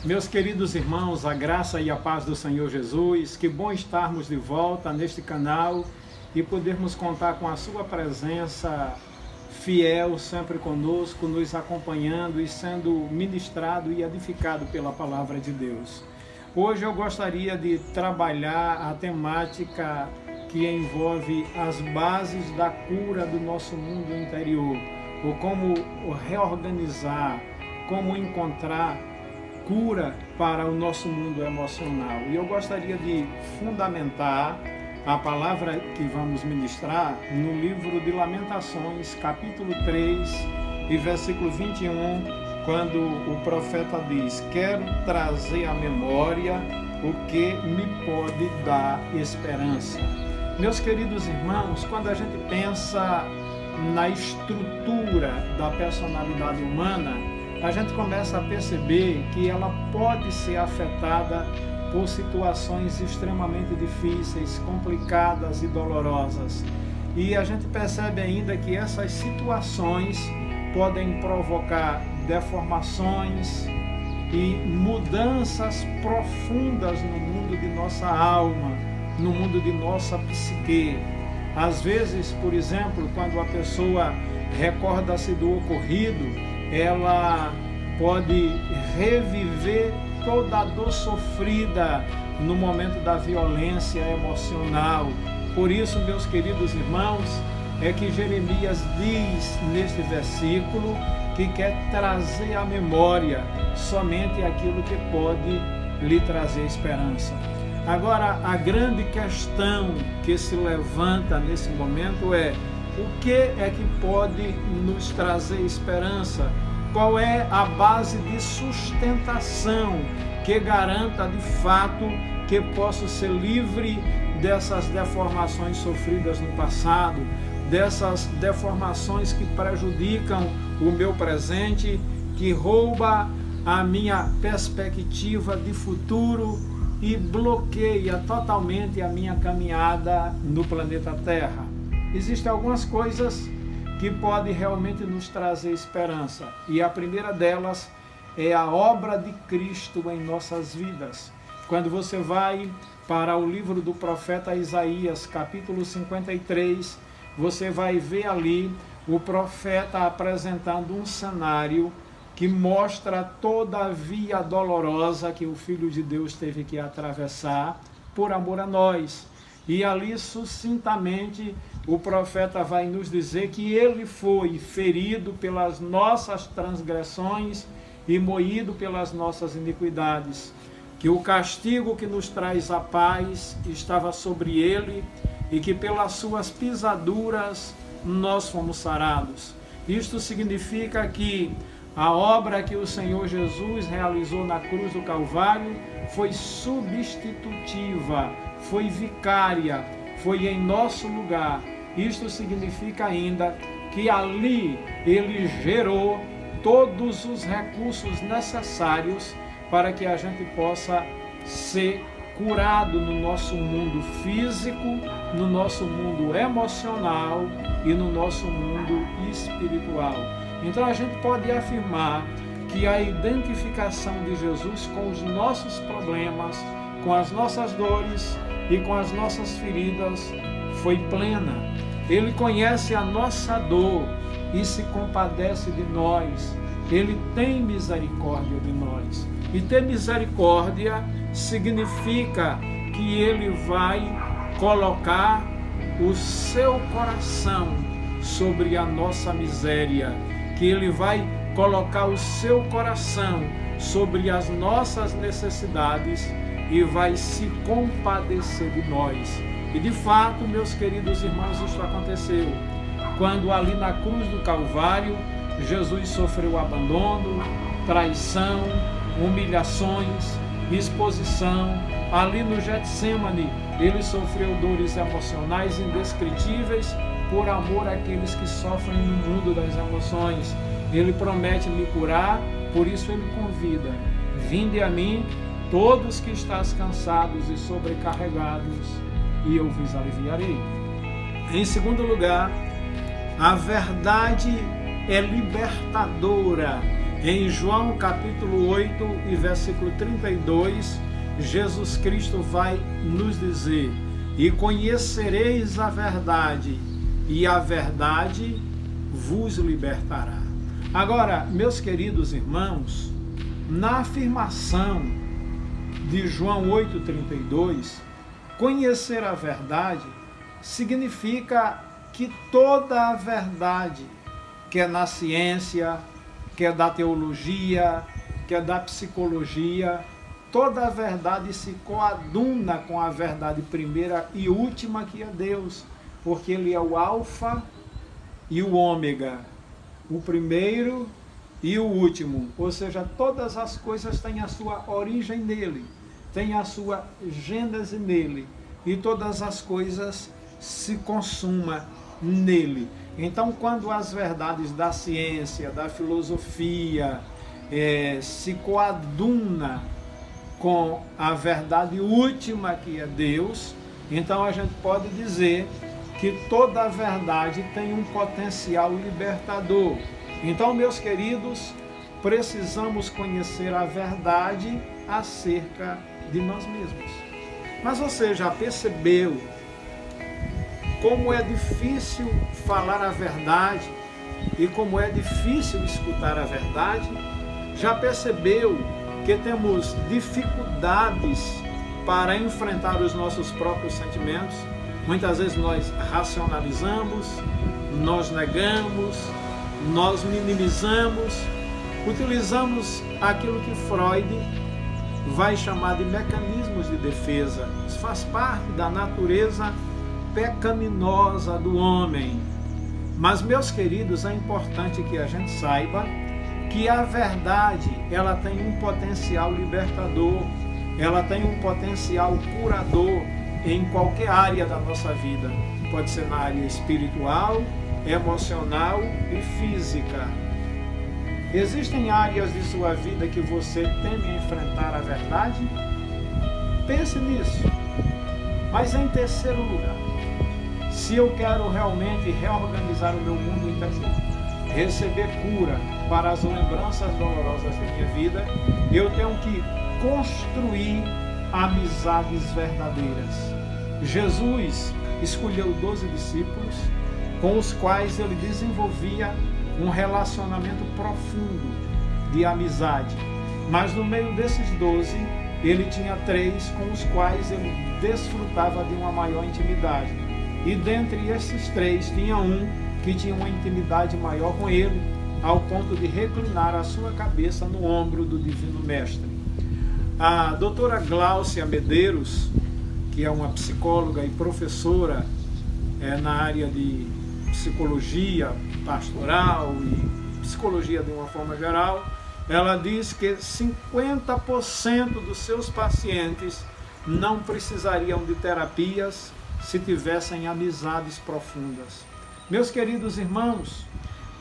Meus queridos irmãos, a graça e a paz do Senhor Jesus, que bom estarmos de volta neste canal e podermos contar com a sua presença fiel sempre conosco, nos acompanhando e sendo ministrado e edificado pela palavra de Deus. Hoje eu gostaria de trabalhar a temática que envolve as bases da cura do nosso mundo interior, ou como reorganizar, como encontrar cura para o nosso mundo emocional. E eu gostaria de fundamentar a palavra que vamos ministrar no livro de Lamentações, capítulo 3 e versículo 21, quando o profeta diz: quero trazer à memória o que me pode dar esperança. Meus queridos irmãos, quando a gente pensa na estrutura da personalidade humana, a gente começa a perceber que ela pode ser afetada por situações extremamente difíceis, complicadas e dolorosas. E a gente percebe ainda que essas situações podem provocar deformações e mudanças profundas no mundo de nossa alma, no mundo de nossa psique. Às vezes, por exemplo, quando a pessoa recorda-se do ocorrido, ela pode reviver toda a dor sofrida no momento da violência emocional. Por isso, meus queridos irmãos, é que Jeremias diz neste versículo que quer trazer à memória somente aquilo que pode lhe trazer esperança. Agora, a grande questão que se levanta nesse momento é: o que é que pode nos trazer esperança? Qual é a base de sustentação que garanta de fato que posso ser livre dessas deformações sofridas no passado, dessas deformações que prejudicam o meu presente, que rouba a minha perspectiva de futuro e bloqueia totalmente a minha caminhada no planeta Terra? Existem algumas coisas que podem realmente nos trazer esperança, e a primeira delas é a obra de Cristo em nossas vidas. Quando você vai para o livro do profeta Isaías, capítulo 53, você vai ver ali o profeta apresentando um cenário que mostra toda a via dolorosa que o Filho de Deus teve que atravessar por amor a nós. E ali, sucintamente, o profeta vai nos dizer que ele foi ferido pelas nossas transgressões e moído pelas nossas iniquidades, que o castigo que nos traz a paz estava sobre ele e que pelas suas pisaduras nós fomos sarados. Isto significa que a obra que o Senhor Jesus realizou na cruz do Calvário foi substitutiva, foi vicária, foi em nosso lugar. Isto significa ainda que ali ele gerou todos os recursos necessários para que a gente possa ser curado no nosso mundo físico, no nosso mundo emocional e no nosso mundo espiritual. Então a gente pode afirmar que a identificação de Jesus com os nossos problemas, com as nossas dores e com as nossas feridas foi plena. Ele conhece a nossa dor e se compadece de nós. Ele tem misericórdia de nós. E ter misericórdia significa que ele vai colocar o seu coração sobre a nossa miséria, que ele vai colocar o seu coração sobre as nossas necessidades e vai se compadecer de nós. E de fato, meus queridos irmãos, isso aconteceu. Quando ali na cruz do Calvário, Jesus sofreu abandono, traição, humilhações, exposição. Ali no Getsêmani, ele sofreu dores emocionais indescritíveis por amor àqueles que sofrem no mundo das emoções. Ele promete me curar, por isso ele convida: vinde a mim, todos que estáis cansados e sobrecarregados, e eu vos aliviarei. Em segundo lugar, a verdade é libertadora Em João capítulo 8 e versículo 32, Jesus Cristo vai nos dizer: e conhecereis a verdade, e a verdade vos libertará. Agora, meus queridos irmãos, na afirmação de João 8,32, conhecer a verdade significa que toda a verdade, que é na ciência, que é da teologia, que é da psicologia, toda a verdade se coaduna com a verdade primeira e última, que é Deus, porque Ele é o alfa e o ômega, o primeiro e o último, ou seja, todas as coisas têm a sua origem nele, têm a sua gênese nele, e todas as coisas se consumam nele. Então, quando as verdades da ciência, da filosofia, se coadunam com a verdade última, que é Deus, então a gente pode dizer que toda a verdade tem um potencial libertador. Então, meus queridos, precisamos conhecer a verdade acerca de nós mesmos. Mas você já percebeu como é difícil falar a verdade e como é difícil escutar a verdade? Já percebeu que temos dificuldades para enfrentar os nossos próprios sentimentos? Muitas vezes nós racionalizamos, nós negamos, nós minimizamos, utilizamos aquilo que Freud vai chamar de mecanismos de defesa. Isso faz parte da natureza pecaminosa do homem. Mas, meus queridos, é importante que a gente saiba que a verdade, ela tem um potencial libertador, ela tem um potencial curador em qualquer área da nossa vida. Pode ser na área espiritual, emocional e física. Existem áreas de sua vida que você teme enfrentar a verdade? Pense nisso. Mas em terceiro lugar, se eu quero realmente reorganizar o meu mundo interior, receber cura para as lembranças dolorosas da minha vida, eu tenho que construir amizades verdadeiras. Jesus escolheu 12 discípulos com os quais ele desenvolvia um relacionamento profundo de amizade. Mas no meio desses 12, ele tinha 3 com os quais ele desfrutava de uma maior intimidade. E dentre esses 3, tinha um que tinha uma intimidade maior com ele, ao ponto de reclinar a sua cabeça no ombro do Divino Mestre. A doutora Gláucia Medeiros, que é uma psicóloga e professora na área de psicologia pastoral e psicologia de uma forma geral, ela diz que 50% dos seus pacientes não precisariam de terapias se tivessem amizades profundas. Meus queridos irmãos,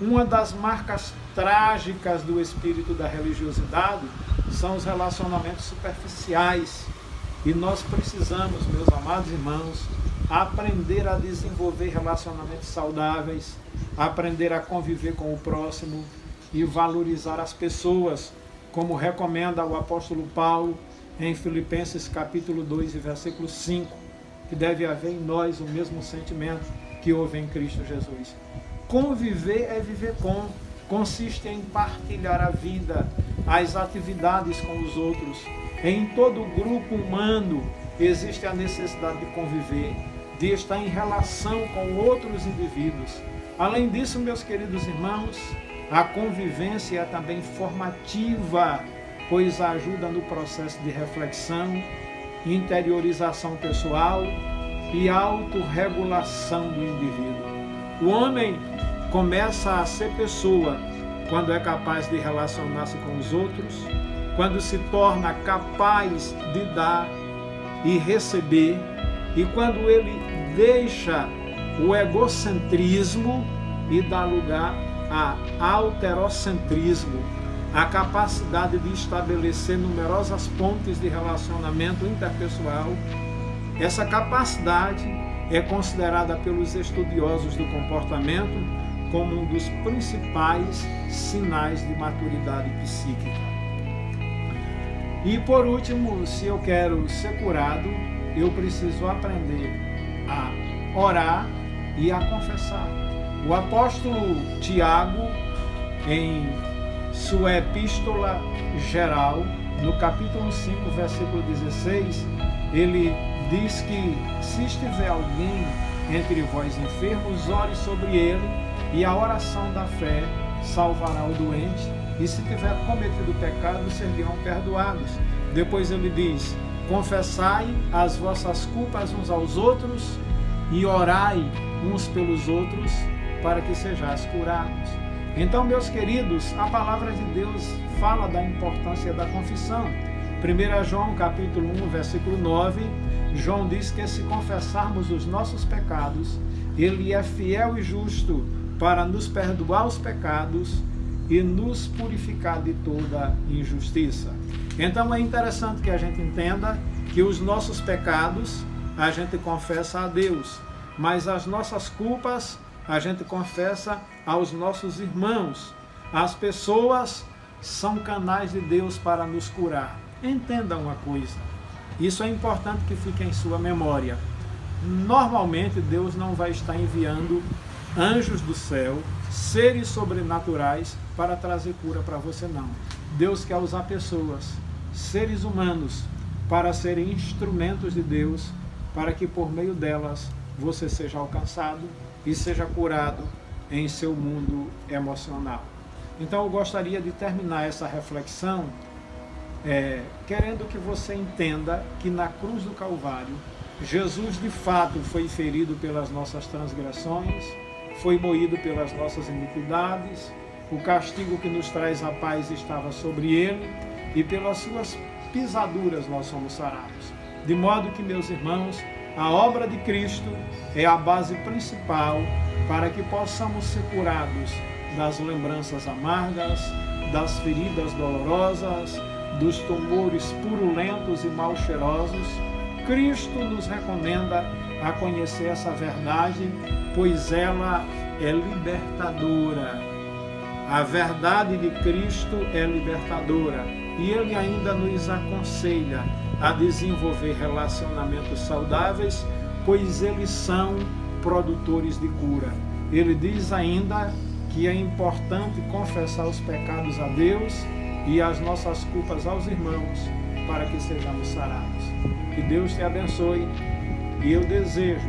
uma das marcas trágicas do espírito da religiosidade são os relacionamentos superficiais. E nós precisamos, meus amados irmãos, aprender a desenvolver relacionamentos saudáveis, aprender a conviver com o próximo e valorizar as pessoas, como recomenda o apóstolo Paulo em Filipenses capítulo 2 e versículo 5, que deve haver em nós o mesmo sentimento que houve em Cristo Jesus. Conviver é viver com, consiste em partilhar a vida, as atividades com os outros. Em todo grupo humano existe a necessidade de conviver, de estar em relação com outros indivíduos. Além disso, meus queridos irmãos, a convivência é também formativa, pois ajuda no processo de reflexão, interiorização pessoal e autorregulação do indivíduo. O homem começa a ser pessoa quando é capaz de relacionar-se com os outros, quando se torna capaz de dar e receber, e quando ele deixa o egocentrismo e dá lugar a alterocentrismo, a capacidade de estabelecer numerosas pontes de relacionamento interpessoal. Essa capacidade é considerada pelos estudiosos do comportamento como um dos principais sinais de maturidade psíquica. E por último, se eu quero ser curado, eu preciso aprender a orar e a confessar. O apóstolo Tiago, em sua epístola geral, no capítulo 5, versículo 16, ele diz que se estiver alguém entre vós enfermos, ore sobre ele, e a oração da fé salvará o doente, e se tiver cometido pecado, serão perdoados. Depois ele diz: confessai as vossas culpas uns aos outros e orai uns pelos outros para que sejais curados. Então, meus queridos, a palavra de Deus fala da importância da confissão. 1 João capítulo 1, versículo 9, João diz que se confessarmos os nossos pecados, ele é fiel e justo para nos perdoar os pecados e nos purificar de toda injustiça. Então é interessante que a gente entenda que os nossos pecados a gente confessa a Deus, mas as nossas culpas a gente confessa aos nossos irmãos. As pessoas são canais de Deus para nos curar. Entenda uma coisa, isso é importante que fique em sua memória. Normalmente Deus não vai estar enviando anjos do céu, seres sobrenaturais para trazer cura para você, não. Deus quer usar pessoas, seres humanos, para serem instrumentos de Deus, para que por meio delas você seja alcançado e seja curado em seu mundo emocional. Então eu gostaria de terminar essa reflexão querendo que você entenda que na cruz do Calvário, Jesus de fato foi ferido pelas nossas transgressões, foi moído pelas nossas iniquidades, o castigo que nos traz a paz estava sobre ele, e pelas suas pisaduras nós somos sarados. De modo que, meus irmãos, a obra de Cristo é a base principal para que possamos ser curados das lembranças amargas, das feridas dolorosas, dos tumores purulentos e mal cheirosos. Cristo nos recomenda a conhecer essa verdade, pois ela é libertadora. A verdade de Cristo é libertadora, e Ele ainda nos aconselha a desenvolver relacionamentos saudáveis, pois eles são produtores de cura. Ele diz ainda que é importante confessar os pecados a Deus e as nossas culpas aos irmãos, para que sejamos sarados. Que Deus te abençoe, e eu desejo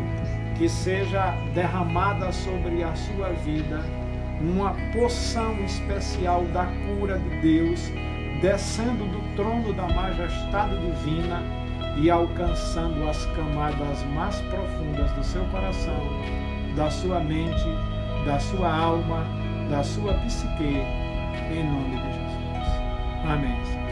que seja derramada sobre a sua vida uma poção especial da cura de Deus, descendo do trono da majestade divina e alcançando as camadas mais profundas do seu coração, da sua mente, da sua alma, da sua psique, em nome de Jesus. Amém.